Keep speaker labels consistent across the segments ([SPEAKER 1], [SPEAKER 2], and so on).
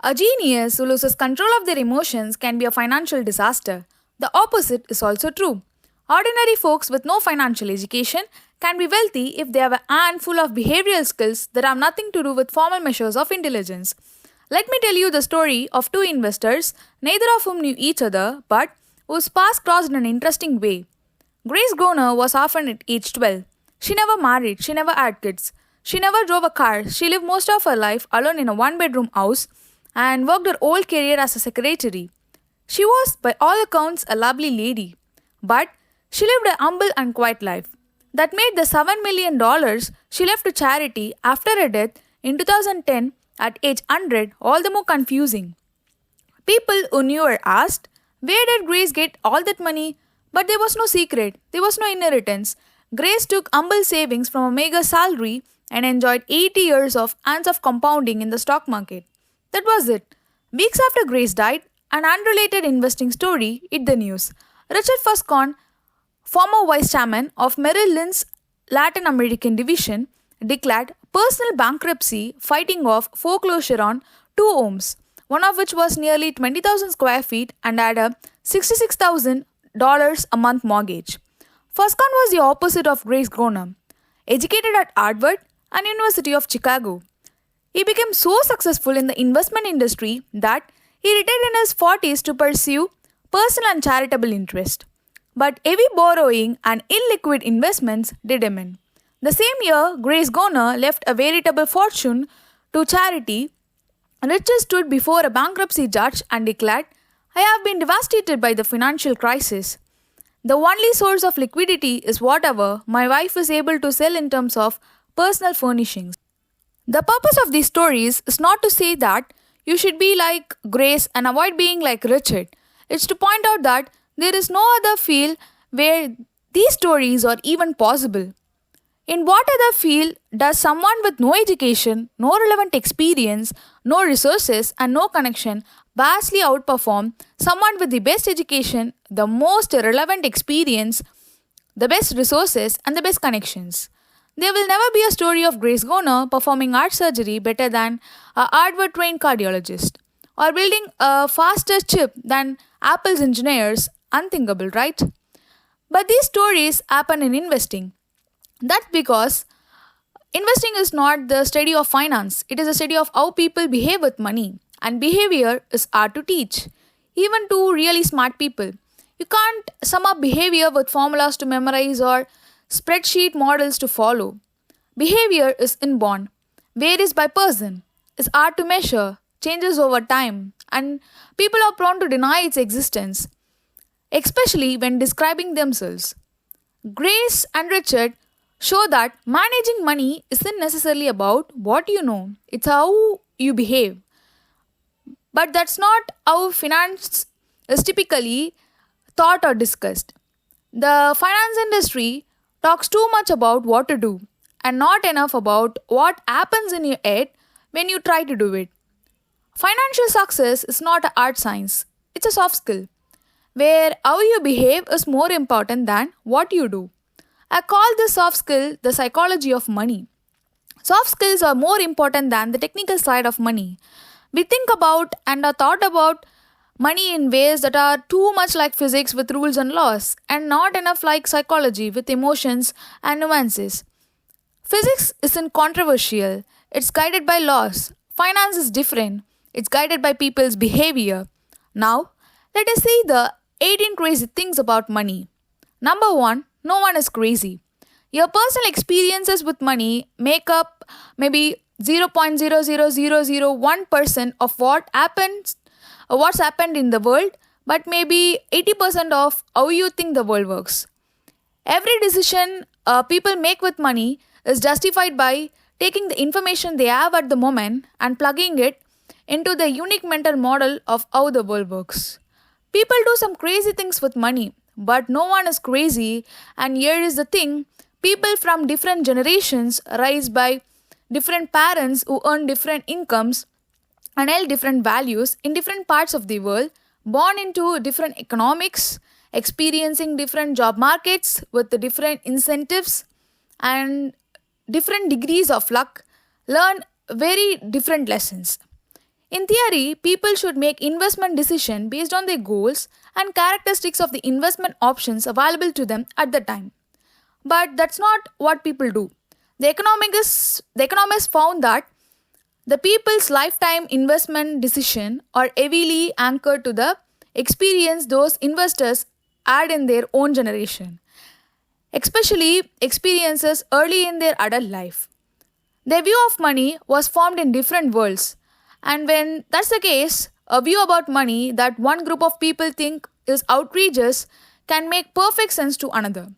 [SPEAKER 1] A genius who loses control of their emotions can be a financial disaster. The opposite is also true. Ordinary folks with no financial education can be wealthy if they have a handful of behavioral skills that have nothing to do with formal measures of intelligence. Let me tell you the story of two investors, neither of whom knew each other, but whose paths crossed in an interesting way. Grace Groner was orphaned at age 12. She never married, she never had kids, she never drove a car, she lived most of her life alone in a one bedroom house and worked her whole career as a secretary. She was, by all accounts, a lovely lady, but she lived a humble and quiet life. That made the $7 million she left to charity after her death in 2010 at age 100 all the more confusing. People who knew her asked, where did Grace get all that money? But there was no secret, there was no inheritance. Grace took humble savings from a meager salary and enjoyed 80 years of hands of compounding in the stock market. That was it. Weeks after Grace died, an unrelated investing story hit the news. Richard Foscon, former vice chairman of Merrill Lynch's Latin American division, declared personal bankruptcy, fighting off foreclosure on two homes, one of which was nearly 20,000 square feet and had a $66,000 a month mortgage. Foscon was the opposite of Grace Groner, educated at Harvard and University of Chicago. He became so successful in the investment industry that he retired in his 40s to pursue personal and charitable interest. But heavy borrowing and illiquid investments did him in. The same year, Grace Groner left a veritable fortune to charity. Richard stood before a bankruptcy judge and declared, I have been devastated by the financial crisis. The only source of liquidity is whatever my wife is able to sell in terms of personal furnishings. The purpose of these stories is not to say that you should be like Grace and avoid being like Richard. It's to point out that there is no other field where these stories are even possible. In what other field does someone with no education, no relevant experience, no resources, and no connection vastly outperform someone with the best education, the most relevant experience, the best resources, and the best connections? There will never be a story of Grace Groner performing heart surgery better than a Harvard trained cardiologist or building a faster chip than Apple's engineers. Unthinkable, right? But these stories happen in investing. That's because investing is not the study of finance, it is a study of how people behave with money. And behavior is hard to teach, even to really smart people. You can't sum up behavior with formulas to memorize or spreadsheet models to follow. Behavior is inborn, varies by person, is hard to measure, changes over time, and people are prone to deny its existence, especially when describing themselves. Grace and Richard show that managing money isn't necessarily about what you know, it's how you behave. But that's not how finance is typically thought or discussed. The finance industry talks too much about what to do and not enough about what happens in your head when you try to do it. Financial success is not an art science, it's a soft skill where how you behave is more important than what you do. I call this soft skill the psychology of money. Soft skills are more important than the technical side of money. We think about and are thought about money in ways that are too much like physics with rules and laws, and not enough like psychology with emotions and nuances. Physics isn't controversial, it's guided by laws. Finance is different, it's guided by people's behavior. Now, let us see the 18 crazy things about money. Number 1, no one is crazy. Your personal experiences with money make up maybe 0.00001% of what's happened in the world, but maybe 80% of how you think the world works. Every decision people make with money is justified by taking the information they have at the moment and plugging it into the unique mental model of how the world works. People do some crazy things with money, but no one is crazy, and here is the thing, people from different generations raised by different parents who earn different incomes and held different values in different parts of the world, born into different economics, experiencing different job markets with the different incentives and different degrees of luck, learn very different lessons. In theory, people should make investment decisions based on their goals and characteristics of the investment options available to them at the time. But that's not what people do. The economists found that the people's lifetime investment decision are heavily anchored to the experience those investors had in their own generation, especially experiences early in their adult life. Their view of money was formed in different worlds, and when that's the case, a view about money that one group of people think is outrageous can make perfect sense to another.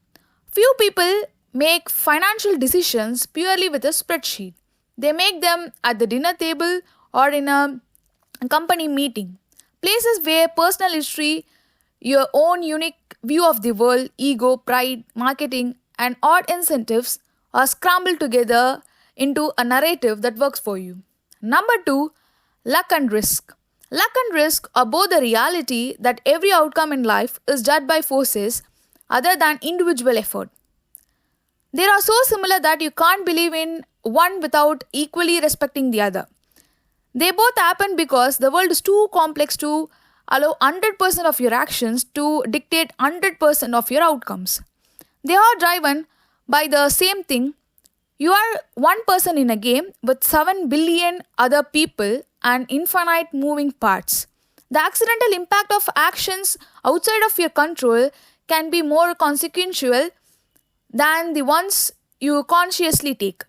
[SPEAKER 1] Few people make financial decisions purely with a spreadsheet. They make them at the dinner table or in a company meeting. Places where personal history, your own unique view of the world, ego, pride, marketing, and odd incentives are scrambled together into a narrative that works for you. Number two, luck and risk. Luck and risk are both the reality that every outcome in life is judged by forces other than individual effort. They are so similar that you can't believe in one without equally respecting the other. They both happen because the world is too complex to allow 100% of your actions to dictate 100% of your outcomes. They are driven by the same thing. You are one person in a game with 7 billion other people and infinite moving parts. The accidental impact of actions outside of your control can be more consequential than the ones you consciously take.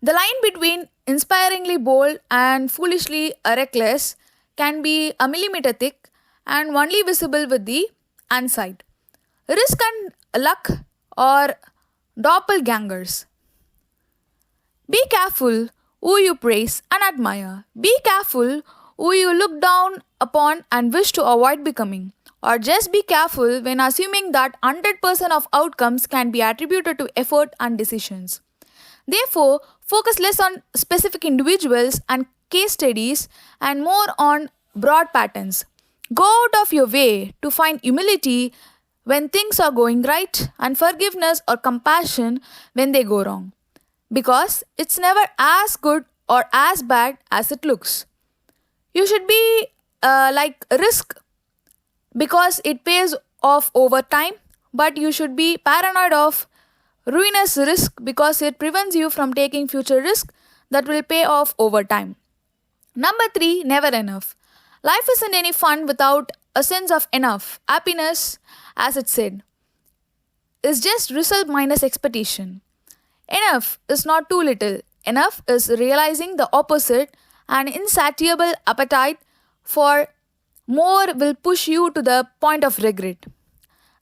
[SPEAKER 1] The line between inspiringly bold and foolishly reckless can be a millimeter thick and only visible with the hindsight. Risk and luck are doppelgangers. Be careful who you praise and admire. Be careful who you look down upon and wish to avoid becoming. Or just be careful when assuming that 100% of outcomes can be attributed to effort and decisions. Therefore, focus less on specific individuals and case studies and more on broad patterns. Go out of your way to find humility when things are going right and forgiveness or compassion when they go wrong. Because it's never as good or as bad as it looks. You should be like risk because it pays off over time, but you should be paranoid of ruinous risk because it prevents you from taking future risk that will pay off over time. Number three, never enough. Life isn't any fun without a sense of enough. Happiness, as it said, is just result minus expectation. Enough is not too little. Enough is realizing the opposite. An insatiable appetite for more will push you to the point of regret.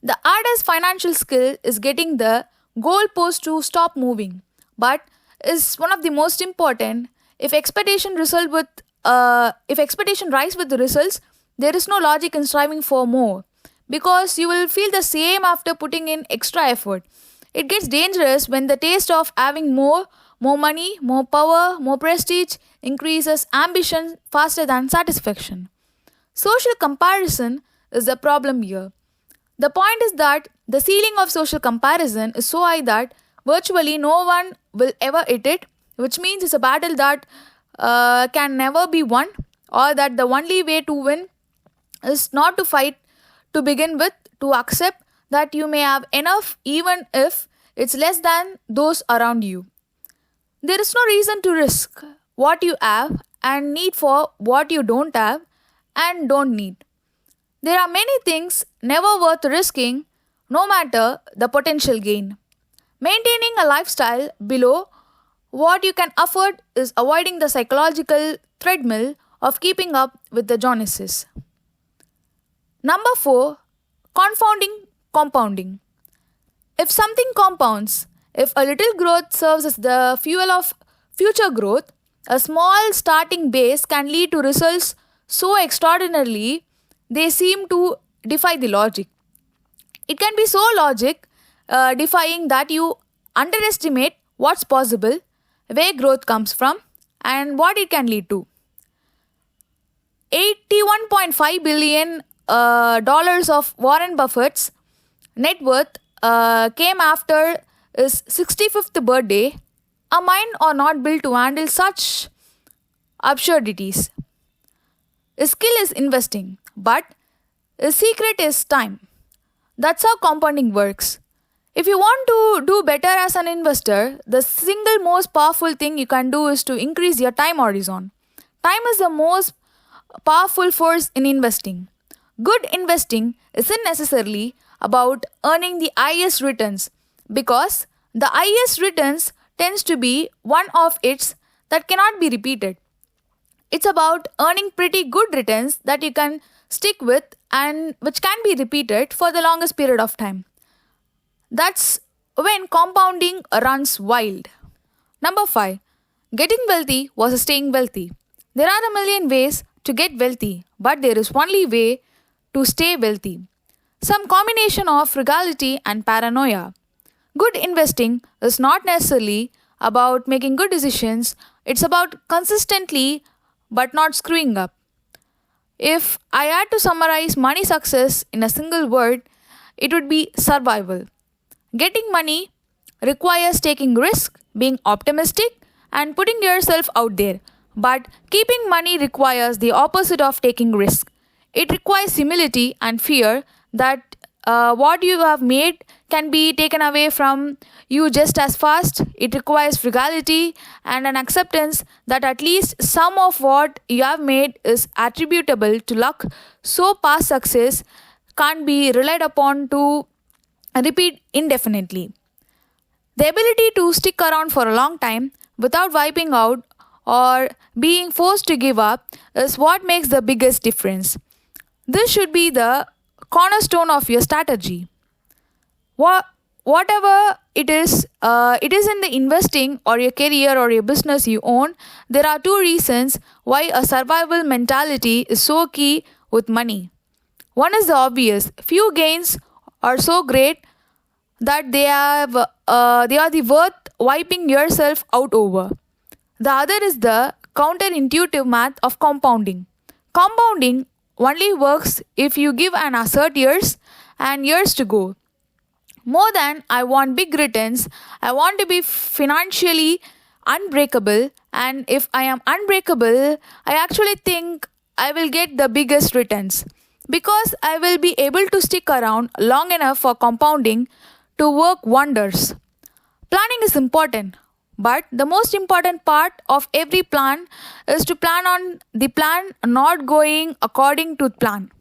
[SPEAKER 1] The hardest financial skill is getting the goalpost to stop moving, but is one of the most important. If expectation rise with the results, there is no logic in striving for more because you will feel the same after putting in extra effort. It gets dangerous when the taste of having more money, more power, more prestige increases ambition faster than satisfaction. Social comparison is the problem here. The point is that the ceiling of social comparison is so high that virtually no one will ever hit it, which means it's a battle that can never be won, or that the only way to win is not to fight to begin with, to accept that you may have enough even if it's less than those around you. There is no reason to risk what you have and need for what you don't have and don't need. There are many things never worth risking, no matter the potential gain. Maintaining a lifestyle below what you can afford is avoiding the psychological treadmill of keeping up with the Joneses. Number 4, confounding compounding. If something compounds, if a little growth serves as the fuel of future growth, a small starting base can lead to results so extraordinarily they seem to defy the logic. It can be so logic defying that you underestimate what's possible, where growth comes from, and what it can lead to. $81.5 billion dollars of Warren Buffett's net worth came after his 65th birthday. A mind are not built to handle such absurdities. A skill is investing, but a secret is time. That's how compounding works. If you want to do better as an investor, the single most powerful thing you can do is to increase your time horizon. Time is the most powerful force in investing. Good investing isn't necessarily about earning the highest returns because the highest returns tends to be one of its that cannot be repeated. It's about earning pretty good returns that you can stick with and which can be repeated for the longest period of time. That's when compounding runs wild. Number 5. Getting wealthy was staying wealthy. There are a million ways to get wealthy, but there is only way to stay wealthy. Some combination of frugality and paranoia. Good investing is not necessarily about making good decisions, it's about consistently but not screwing up. If I had to summarize money success in a single word, it would be survival. Getting money requires taking risk, being optimistic, and putting yourself out there. But keeping money requires the opposite of taking risk. It requires humility and fear that what you have made can be taken away from you just as fast. It requires frugality and an acceptance that at least some of what you have made is attributable to luck, so past success can't be relied upon to repeat indefinitely. The ability to stick around for a long time without wiping out or being forced to give up is what makes the biggest difference. This should be the cornerstone of your strategy. Whatever it is in the investing or your career or your business you own, there are two reasons why a survival mentality is so key with money. One is the obvious. Few gains are so great that they are the worth wiping yourself out over. The other is the counterintuitive math of compounding. Compounding only works if you give an assert years and years to go. More than I want big returns, I want to be financially unbreakable, and if I am unbreakable, I actually think I will get the biggest returns because I will be able to stick around long enough for compounding to work wonders. Planning is important, but the most important part of every plan is to plan on the plan not going according to plan.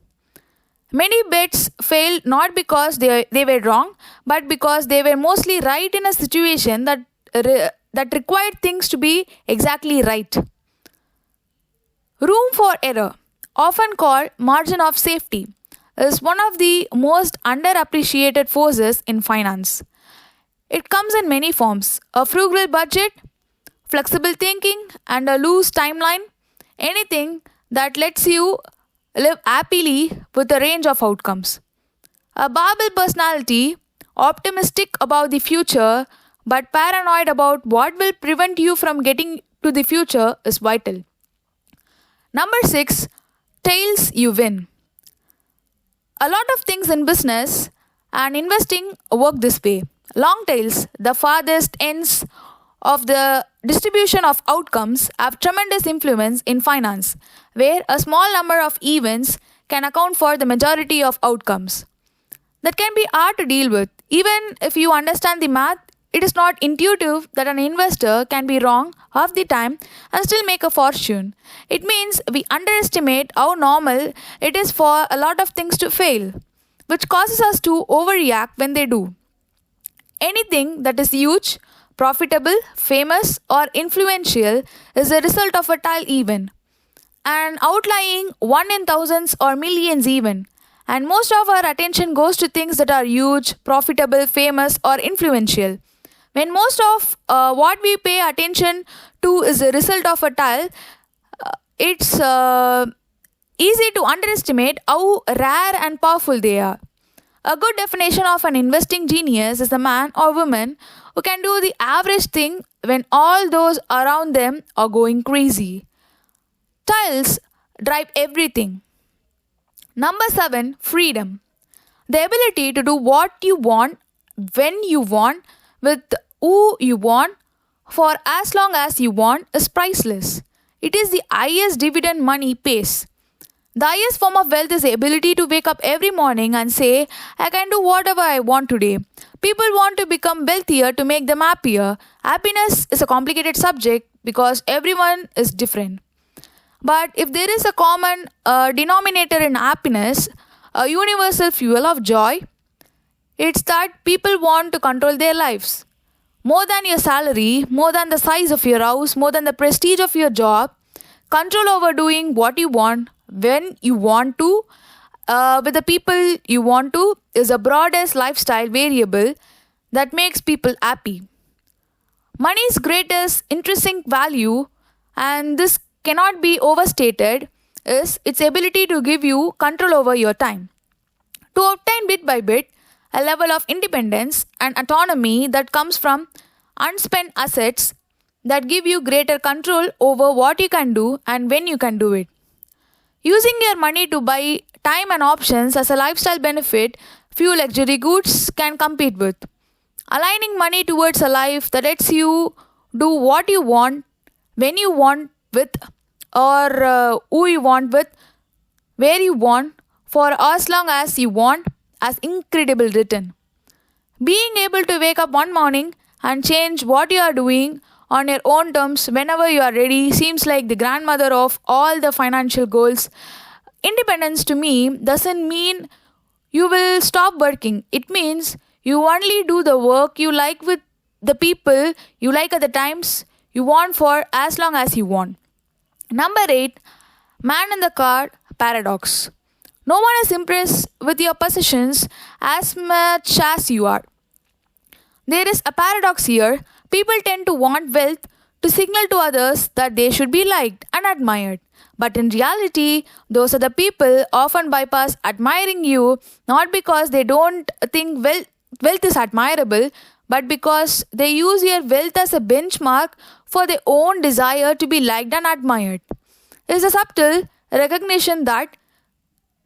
[SPEAKER 1] Many bets failed not because they were wrong, but because they were mostly right in a situation that required things to be exactly right. Room for error, often called margin of safety, is one of the most underappreciated forces in finance. It comes in many forms: a frugal budget, flexible thinking, and a loose timeline. Anything that lets you live happily with a range of outcomes. A barbell personality, optimistic about the future but paranoid about what will prevent you from getting to the future, is vital. Number 6, tails you win. A lot of things in business and investing work this way. Long tails, the farthest ends of the distribution of outcomes, have tremendous influence in finance, where a small number of events can account for the majority of outcomes. That can be hard to deal with. Even if you understand the math, it is not intuitive that an investor can be wrong half the time and still make a fortune. It means we underestimate how normal it is for a lot of things to fail, which causes us to overreact when they do. Anything that is huge, profitable, famous, or influential is a result of a tile even, an outlying one in thousands or millions even. And most of our attention goes to things that are huge, profitable, famous, or influential. When most of what we pay attention to is a result of a tile, it's easy to underestimate how rare and powerful they are. A good definition of an investing genius is a man or woman who can do the average thing when all those around them are going crazy. Tiles drive everything. Number 7, freedom. The ability to do what you want, when you want, with who you want, for as long as you want is priceless. It is the highest dividend money pays. The highest form of wealth is the ability to wake up every morning and say, I can do whatever I want today. People want to become wealthier to make them happier. Happiness is a complicated subject because everyone is different. But if there is a common denominator in happiness, a universal fuel of joy, it's that people want to control their lives. More than your salary, more than the size of your house, more than the prestige of your job, control over doing what you want, when you want to, with the people you want to, is the broadest lifestyle variable that makes people happy. Money's greatest intrinsic value, and this cannot be overstated, is its ability to give you control over your time. To obtain bit by bit a level of independence and autonomy that comes from unspent assets that give you greater control over what you can do and when you can do it. Using your money to buy time and options as a lifestyle benefit, few luxury goods can compete with. Aligning money towards a life that lets you do what you want, when you want, with, or who you want with, where you want, for as long as you want, as incredible written. Being able to wake up one morning and change what you are doing on your own terms whenever you are ready seems like the grandmother of all the financial goals. Independence to me doesn't mean you will stop working. It means you only do the work you like with the people you like at the times you want for as long as you want. Number 8, man in the car paradox. No one is impressed with your possessions as much as you are. There is a paradox here. People tend to want wealth to signal to others that they should be liked and admired. But in reality, those are the people often bypass admiring you not because they don't think wealth is admirable, but because they use your wealth as a benchmark for their own desire to be liked and admired. It is a subtle recognition that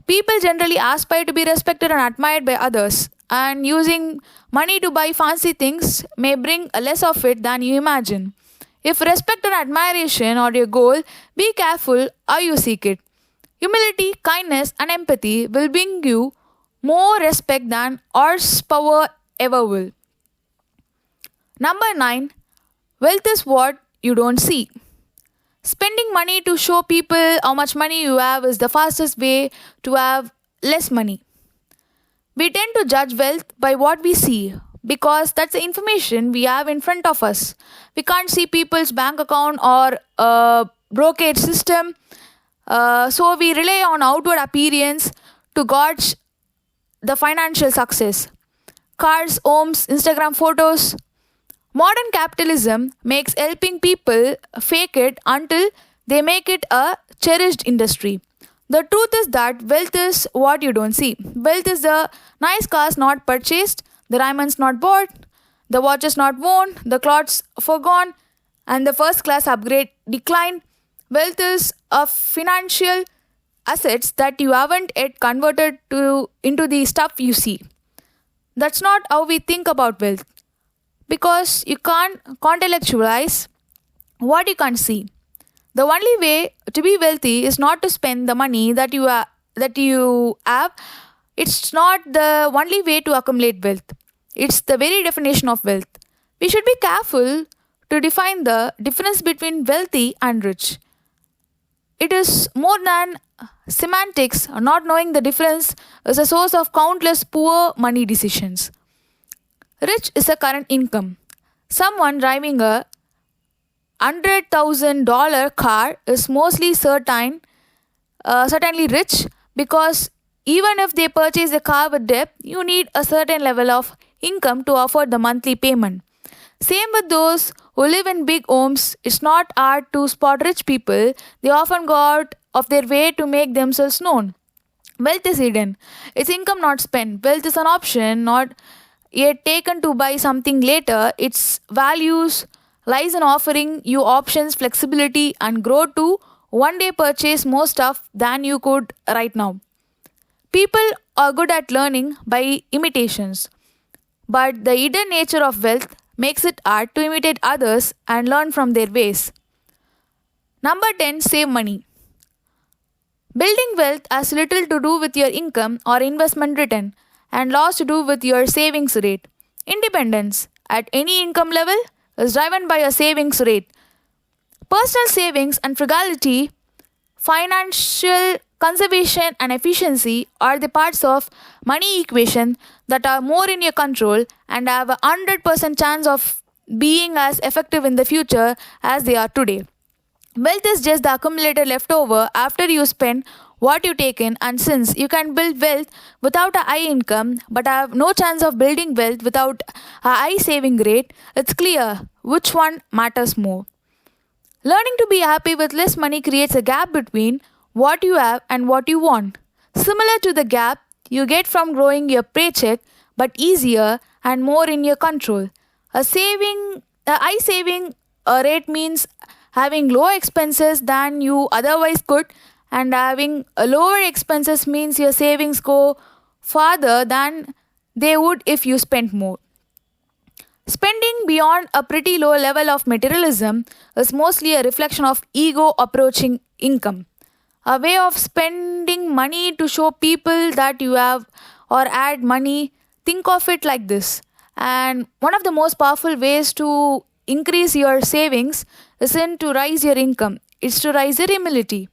[SPEAKER 1] people generally aspire to be respected and admired by others, and using money to buy fancy things may bring less of it than you imagine. If respect and admiration are your goal, be careful how you seek it. Humility, kindness, and empathy will bring you more respect than horsepower ever will. Number 9, wealth is what you don't see. Spending money to show people how much money you have is the fastest way to have less money. We tend to judge wealth by what we see because that's the information we have in front of us. We can't see people's bank account or brokerage system, so we rely on outward appearance to gauge the financial success. Cars, homes, Instagram photos. Modern capitalism makes helping people fake it until they make it a cherished industry. The truth is that wealth is what you don't see. Wealth is the nice cars not purchased, the diamonds not bought, the watches not worn, the clothes forgone, and the first class upgrade declined. Wealth is a financial assets that you haven't yet converted into the stuff you see. That's not how we think about wealth because you can't contextualize what you can't see. The only way to be wealthy is not to spend the money that you have. It's not the only way to accumulate wealth. It's the very definition of wealth. We should be careful to define the difference between wealthy and rich. It is more than semantics. Not knowing the difference is a source of countless poor money decisions. Rich is a current income. Someone driving a $100,000 car is mostly certainly rich because even if they purchase a car with debt, you need a certain level of income to afford the monthly payment. Same with those who live in big homes. It's not hard to spot rich people. They often go out of their way to make themselves known. Wealth is hidden. It's income not spent. Wealth is an option not yet taken to buy something later. Its values lies in offering you options, flexibility, and growth to one day purchase more stuff than you could right now. People are good at learning by imitations, but the hidden nature of wealth makes it hard to imitate others and learn from their ways. Number 10, save money. Building wealth has little to do with your income or investment return and lots to do with your savings rate. Independence at any income level is driven by your savings rate. Personal savings and frugality, financial conservation and efficiency are the parts of money equation that are more in your control and have a 100% chance of being as effective in the future as they are today. Wealth is just the accumulated leftover after you spend what you take in, and since you can build wealth without a high income but have no chance of building wealth without a high saving rate, it's clear which one matters more. Learning to be happy with less money creates a gap between what you have and what you want. Similar to the gap you get from growing your paycheck, but easier and more in your control. A high saving rate means having low expenses than you otherwise could, and having a lower expenses means your savings go farther than they would if you spent more. Spending beyond a pretty low level of materialism is mostly a reflection of ego approaching income. A way of spending money to show people that you have or add money. Think of it like this. And one of the most powerful ways to increase your savings isn't to rise your income, it's to rise your humility.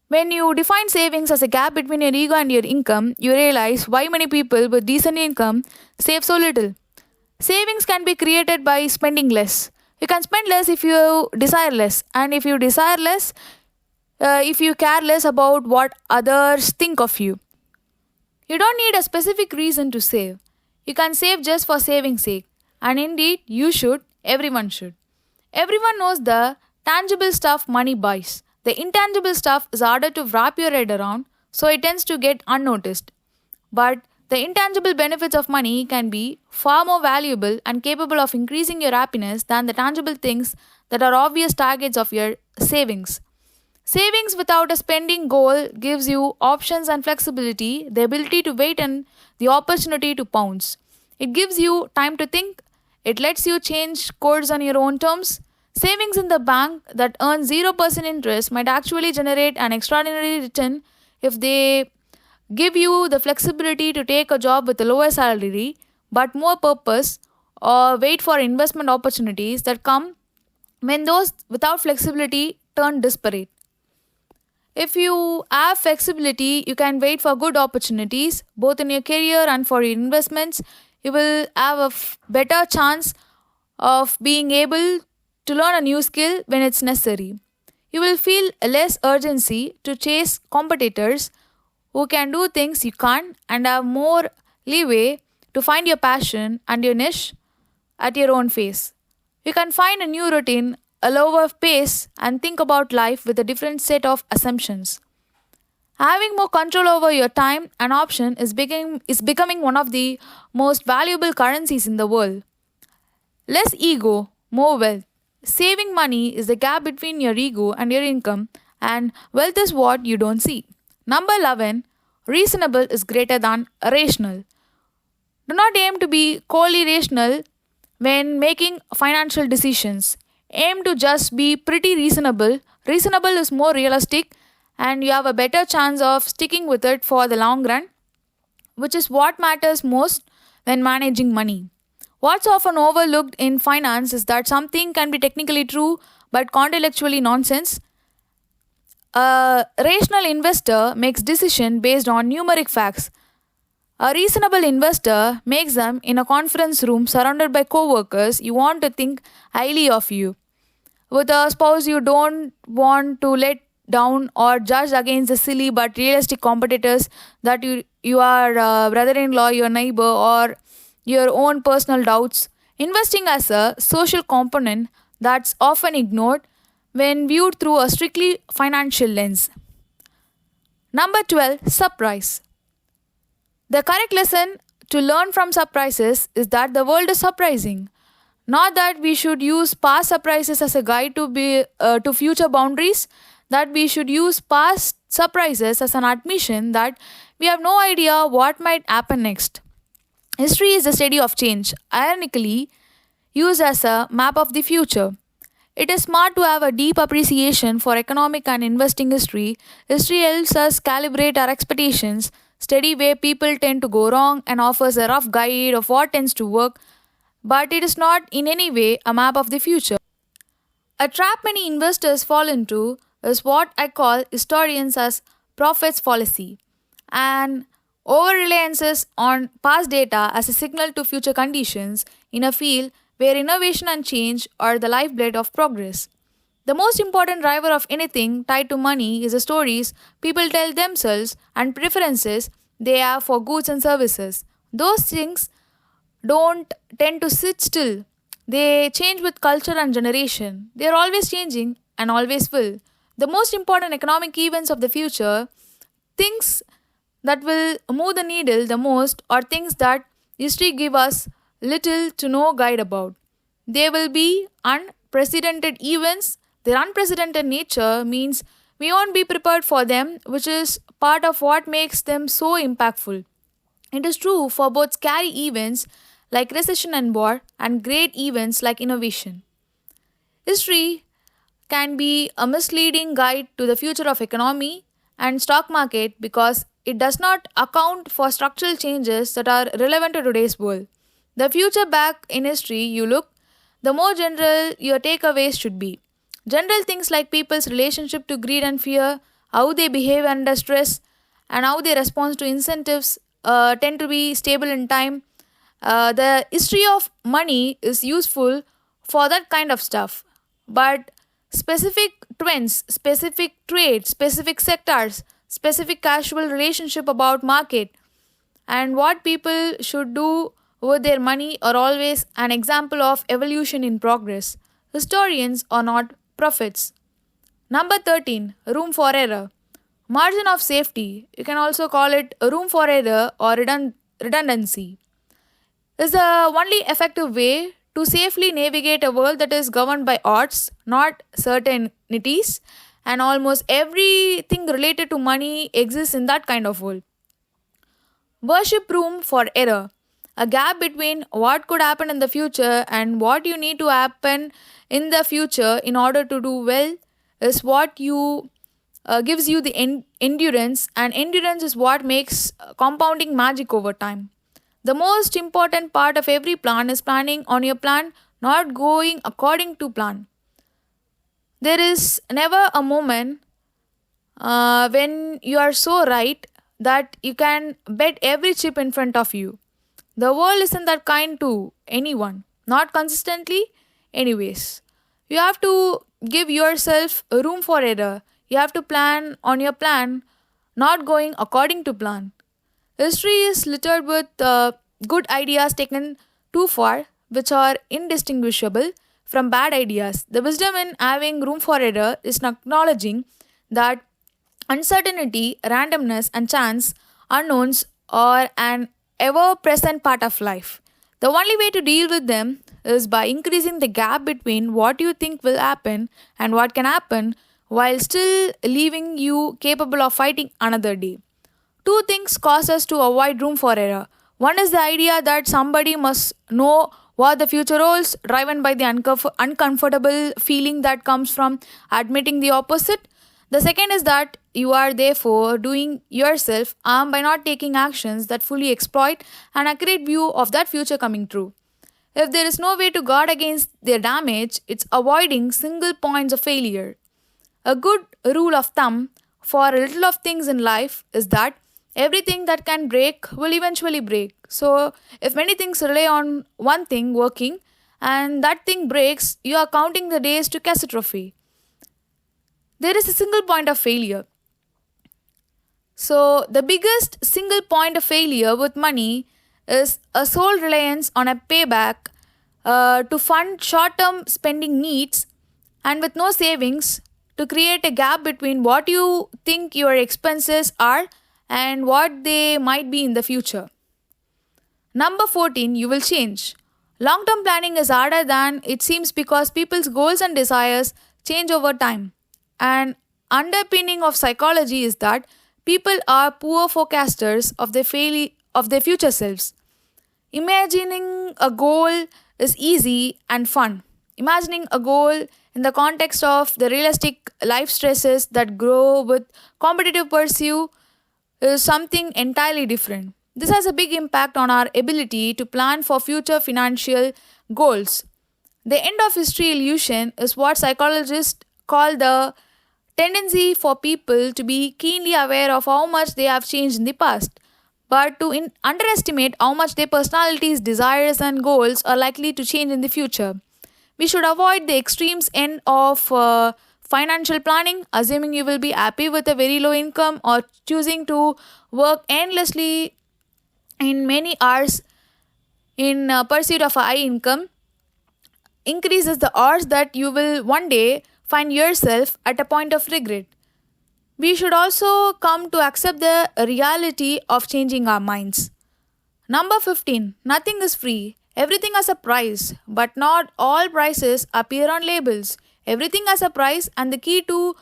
[SPEAKER 1] When you define savings as a gap between your ego and your income, you realize why many people with decent income save so little. Savings can be created by spending less. You can spend less if you desire less, and if you desire less, if you care less about what others think of you. You don't need a specific reason to save. You can save just for saving's sake. And indeed, you should, everyone should. Everyone knows the tangible stuff money buys. The intangible stuff is harder to wrap your head around, so it tends to get unnoticed. But the intangible benefits of money can be far more valuable and capable of increasing your happiness than the tangible things that are obvious targets of your savings. Savings without a spending goal gives you options and flexibility, the ability to wait and the opportunity to pounce. It gives you time to think. It lets you change course on your own terms. Savings in the bank that earn 0% interest might actually generate an extraordinary return if they give you the flexibility to take a job with a lower salary but more purpose, or wait for investment opportunities that come when those without flexibility turn disparate. If you have flexibility, you can wait for good opportunities both in your career and for your investments. You will have a better chance of being able to learn a new skill when it's necessary. You will feel less urgency to chase competitors who can do things you can't, and have more leeway to find your passion and your niche at your own pace. You can find a new routine, a lower pace, and think about life with a different set of assumptions. Having more control over your time and option is becoming one of the most valuable currencies in the world. Less ego, more wealth. Saving money is the gap between your ego and your income, and wealth is what you don't see. Number 11, reasonable is greater than rational. Do not aim to be wholly rational when making financial decisions. Aim to just be pretty reasonable. Reasonable is more realistic, and you have a better chance of sticking with it for the long run, which is what matters most when managing money. What's often overlooked in finance is that something can be technically true but intellectually nonsense. A rational investor makes decisions based on numeric facts. A reasonable investor makes them in a conference room surrounded by co-workers you want to think highly of you. With a spouse you don't want to let down, or judge against the silly but realistic competitors that your brother-in-law, your neighbor, or your own personal doubts. Investing as a social component that's often ignored when viewed through a strictly financial lens. Number 12, surprise. The correct lesson to learn from surprises is that the world is surprising. Not that we should use past surprises as a guide to future boundaries, that we should use past surprises as an admission that we have no idea what might happen next. History is a study of change, ironically used as a map of the future. It is smart to have a deep appreciation for economic and investing history. History helps us calibrate our expectations, study where people tend to go wrong, and offers a rough guide of what tends to work, but it is not in any way a map of the future. A trap many investors fall into is what I call historians as prophets fallacy, and over reliances on past data as a signal to future conditions in a field where innovation and change are the lifeblood of progress. The most important driver of anything tied to money is the stories people tell themselves and preferences they have for goods and services. Those things don't tend to sit still. They change with culture and generation. They are always changing and always will. The most important economic events of the future, things that will move the needle the most, are things that history give us little to no guide about. They will be unprecedented events. Their unprecedented nature means we won't be prepared for them, which is part of what makes them so impactful. It is true for both scary events like recession and war and great events like innovation. History can be a misleading guide to the future of economy and stock market because it does not account for structural changes that are relevant to today's world. The future back in history you look, the more general your takeaways should be. General things like people's relationship to greed and fear, how they behave under stress, and how they respond to incentives tend to be stable in time. The history of money is useful for that kind of stuff, but specific trends, specific trades, specific sectors, specific casual relationship about market, and what people should do with their money are always an example of evolution in progress. Historians are not prophets. Number 13, room for error. Margin of safety, you can also call it room for error or redundancy, is the only effective way to safely navigate a world that is governed by odds, not certainties, and almost everything related to money exists in that kind of world. Worship room for error. A gap between what could happen in the future and what you need to happen in the future in order to do well is what you gives you the endurance, and endurance is what makes compounding magic over time. The most important part of every plan is planning on your plan, not going according to plan. There is never a moment when you are so right that you can bet every chip in front of you. The world isn't that kind to anyone, not consistently, anyways. You have to give yourself room for error. You have to plan on your plan, not going according to plan. History is littered with good ideas taken too far, which are indistinguishable from bad ideas. The wisdom in having room for error is acknowledging that uncertainty, randomness, and chance, unknowns, are an ever present part of life. The only way to deal with them is by increasing the gap between what you think will happen and what can happen while still leaving you capable of fighting another day. Two things cause us to avoid room for error. One is the idea that somebody must know what the future holds, driven by the uncomfortable feeling that comes from admitting the opposite. The second is that you are therefore doing yourself harm by not taking actions that fully exploit an accurate view of that future coming true. If there is no way to guard against their damage, it's avoiding single points of failure. A good rule of thumb for a little of things in life is that everything that can break will eventually break. So, if many things rely on one thing working and that thing breaks, you are counting the days to catastrophe. There is a single point of failure. So, the biggest single point of failure with money is a sole reliance on a payback to fund short term spending needs, and with no savings to create a gap between what you think your expenses are and what they might be in the future. Number 14, you will change. Long term planning is harder than it seems because people's goals and desires change over time. An underpinning of psychology is that people are poor forecasters of of their future selves. Imagining a goal is easy and fun. Imagining a goal in the context of the realistic life stresses that grow with competitive pursuit is something entirely different. This has a big impact on our ability to plan for future financial goals. The end of history illusion is what psychologists call the tendency for people to be keenly aware of how much they have changed in the past, but to underestimate how much their personalities, desires, and goals are likely to change in the future. We should avoid the extremes end of financial planning, assuming you will be happy with a very low income or choosing to work endlessly in many hours in pursuit of a high income increases the odds that you will one day find yourself at a point of regret. We should also come to accept the reality of changing our minds. Number 15. Nothing is free. Everything has a price, but not all prices appear on labels. Everything has a price, and the key to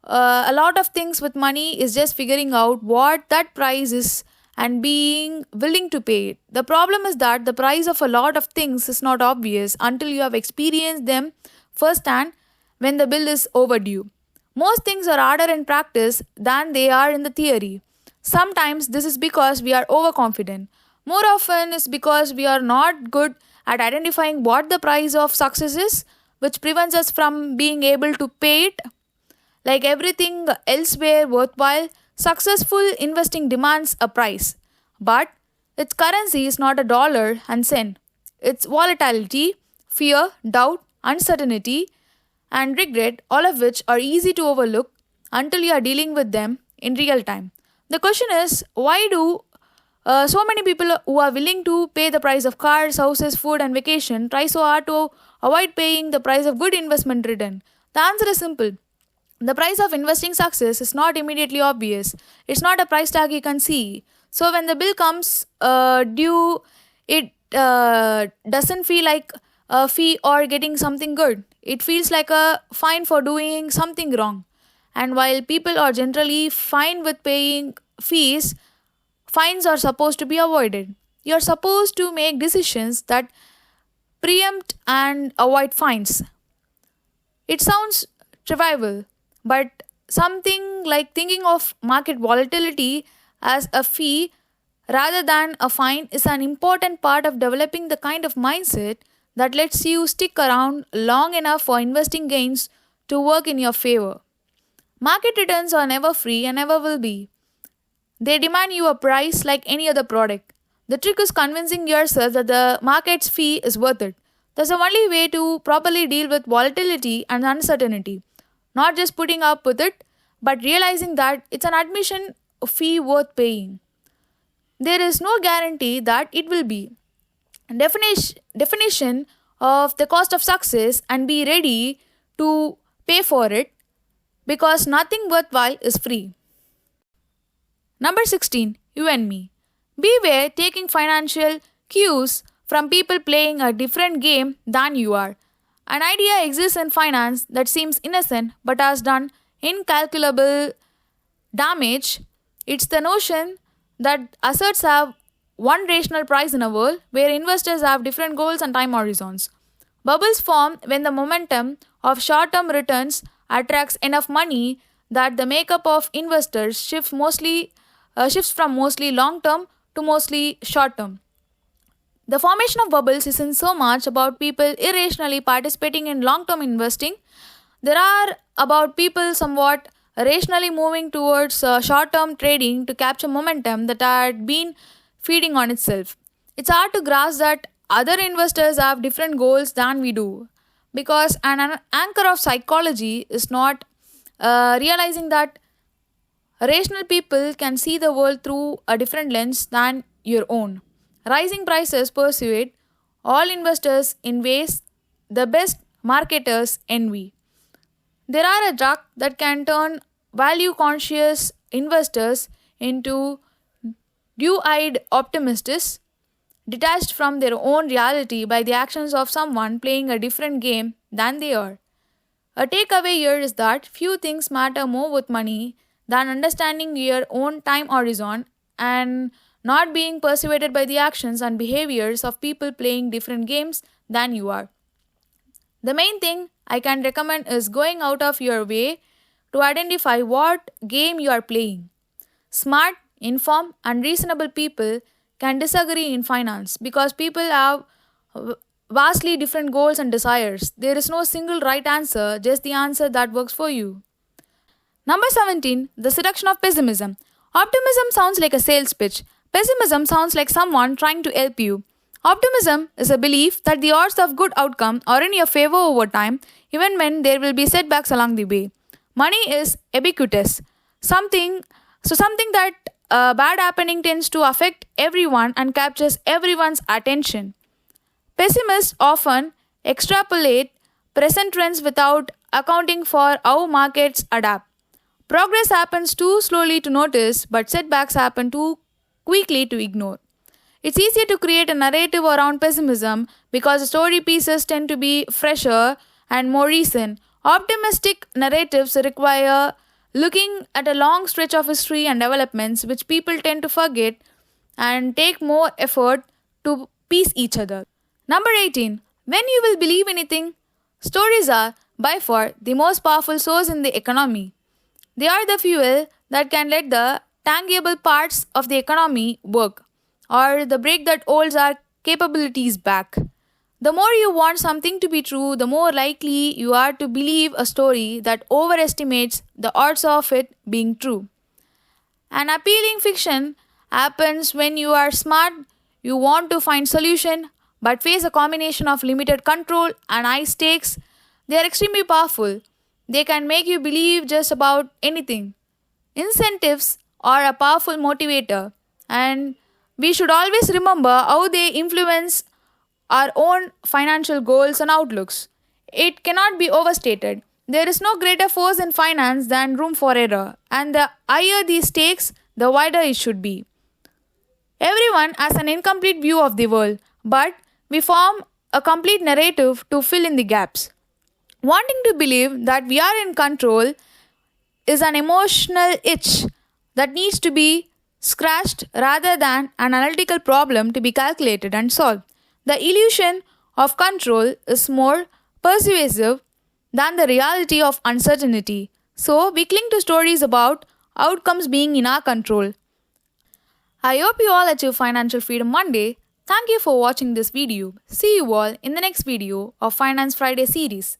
[SPEAKER 1] a lot of things with money is just figuring out what that price is and being willing to pay it. The problem is that the price of a lot of things is not obvious until you have experienced them firsthand when the bill is overdue. Most things are harder in practice than they are in the theory. Sometimes this is because we are overconfident. More often is because we are not good at identifying what the price of success is, which prevents us from being able to pay it. Like everything elsewhere worthwhile, successful investing demands a price. But its currency is not a dollar and cent. It's volatility, fear, doubt, uncertainty, and regret, all of which are easy to overlook until you are dealing with them in real time. The question is, why do so many people who are willing to pay the price of cars, houses, food, and vacation try so hard to avoid paying the price of good investment return? The answer is simple. The price of investing success is not immediately obvious. It's not a price tag you can see. So when the bill comes due, it doesn't feel like a fee or getting something good. It feels like a fine for doing something wrong. And while people are generally fine with paying fees, fines are supposed to be avoided. You're supposed to make decisions that preempt and avoid fines. It sounds trivial, but something like thinking of market volatility as a fee rather than a fine is an important part of developing the kind of mindset that lets you stick around long enough for investing gains to work in your favor. Market returns are never free and never will be. They demand you a price like any other product. The trick is convincing yourself that the market's fee is worth it. That's the only way to properly deal with volatility and uncertainty. Not just putting up with it, but realizing that it's an admission fee worth paying. There is no guarantee that it will be. Definition of the cost of success and be ready to pay for it because nothing worthwhile is free. Number 16. You and me. Beware taking financial cues from people playing a different game than you are. An idea exists in finance that seems innocent but has done incalculable damage. It's the notion that assets have one rational price in a world where investors have different goals and time horizons. Bubbles form when the momentum of short term returns attracts enough money that the makeup of investors shifts from mostly long term to mostly short term. The formation of bubbles isn't so much about people irrationally participating in long term investing. There are about people somewhat rationally moving towards short term trading to capture momentum that had been feeding on itself. It's hard to grasp that other investors have different goals than we do because an anchor of psychology is not realizing that rational people can see the world through a different lens than your own. Rising prices persuade all investors in ways the best marketers envy. There are a drug that can turn value conscious investors into dew eyed optimists, detached from their own reality by the actions of someone playing a different game than they are. A takeaway here is that few things matter more with money than understanding your own time horizon and not being persuaded by the actions and behaviors of people playing different games than you are. The main thing I can recommend is going out of your way to identify what game you are playing. Smart, informed, and reasonable people can disagree in finance because people have v- vastly different goals and desires. There is no single right answer, just the answer that works for you. Number 17, the seduction of pessimism. Optimism sounds like a sales pitch. Pessimism sounds like someone trying to help you. Optimism is a belief that the odds of good outcome are in your favor over time, even when there will be setbacks along the way. Money is ubiquitous. Something that bad happening tends to affect everyone and captures everyone's attention. Pessimists often extrapolate present trends without accounting for how markets adapt. Progress happens too slowly to notice, but setbacks happen too quickly to ignore. It's easier to create a narrative around pessimism because the story pieces tend to be fresher and more recent. Optimistic narratives require looking at a long stretch of history and developments, which people tend to forget and take more effort to piece each other. Number 18. When you will believe anything, stories are by far the most powerful source in the economy. They are the fuel that can let the tangible parts of the economy work, or the brake that holds our capabilities back. The more you want something to be true, the more likely you are to believe a story that overestimates the odds of it being true. An appealing fiction happens when you are smart, you want to find solution, but face a combination of limited control and high stakes. They are extremely powerful. They can make you believe just about anything. Incentives are a powerful motivator, and we should always remember how they influence our own financial goals and outlooks. It cannot be overstated. There is no greater force in finance than room for error, and the higher the stakes, the wider it should be. Everyone has an incomplete view of the world, but we form a complete narrative to fill in the gaps. Wanting to believe that we are in control is an emotional itch that needs to be scratched rather than an analytical problem to be calculated and solved. The illusion of control is more persuasive than the reality of uncertainty. So, we cling to stories about outcomes being in our control. I hope you all achieve financial freedom one day. Thank you for watching this video. See you all in the next video of Finance Friday series.